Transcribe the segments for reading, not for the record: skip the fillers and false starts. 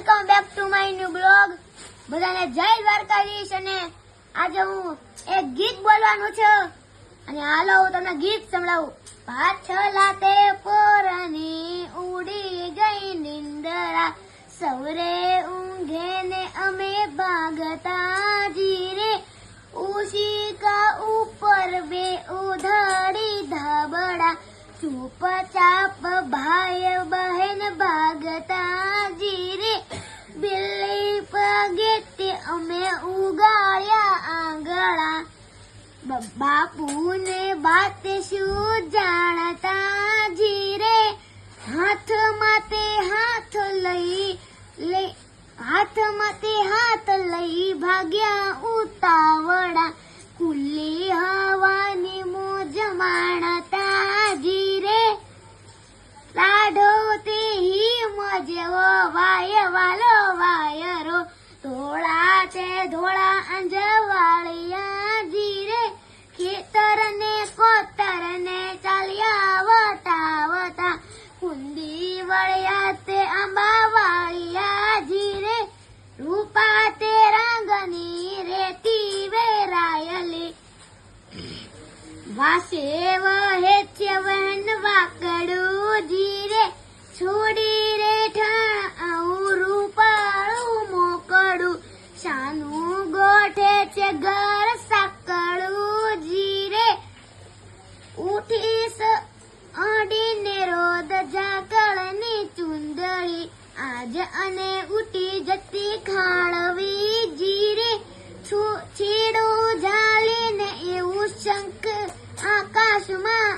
Welcome back to my new blog. બધાને જય દ્વારકાધીશ. અને આજે હું એક ગીત બોલવાનું છે અને હાલો હું તમને ગીત સંભળાવું. પાછલા તે પોરની ઉડી ગઈ નિંદરા, સવરે ઊંઘે ને અમે ભાગતા જીરે, ઉશિકા ઉપર બે ઉધાડી ધાબડા, ચૂપચાપ ભાઈ બહેન ભાગતા જીરે, બિલ્લી પગે તે અમે ઉગાડ્યા આંગળા, બાપુને બાત શું જાણતા જીરે, હાથમાં તે હાથ લઈ ભાગ્યા ઉતાવળા, ખુલ્લી હવાની મોજ માણતા જીરે, લાડો તે હિમ જેવો વાય વાલો વાયરો, ધોળા તે ધોળા અંજવાળિયા જીરે, ખેતર ને કોતર ને ચાલ્યા વટાવતા, કુંડી વળ્યા તે આંબા વાળિયા જીરે, રૂપા તે રંગની રેતી વેરાયલી, વાસે વહે છે વન વાકડું જીરે, છોડી રે ઠાણ રૂપાળું મોકળું, શાનું ગોઠે છે ઘર સાકળું જીરે, ઉઠીશ અડીને રોદ ઝાકળની ચુંદડી, આજ અને ઉઠી જતી ખાળવી જીરે, છેડું ઝાલીને એવું શંખ આકાશમાં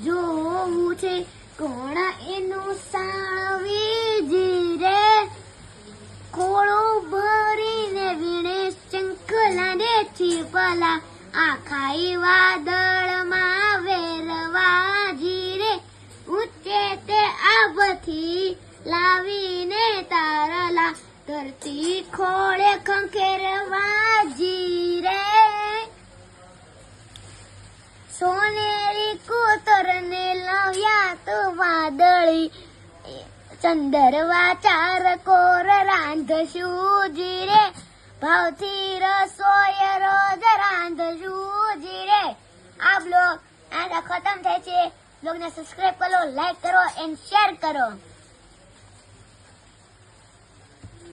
જોવું છે, કોણ એનું સાળવી જીરે, ખોળું ભરીને વીણે શંખલા ને છીપલા, આખાઈ વાદળમાં વેરવા જીરે, ઊંચે તે આભથી લાવીને તારલા, ધરતી ખોળે ખંખેરવા જીરે, સોનેરી કૂતરને લાવ્યા તો વાદળી, ચંદરવા ચાર કોર રાંધશું જીરે, ભાવથી રસોઈ રોજ રાંધશું જીરે. આ બ્લોગ આ ખતમ થાય છે. બ્લોગને સબસ્ક્રાઇબ કરો, લાઈક કરો એન્ડ શેર કરો.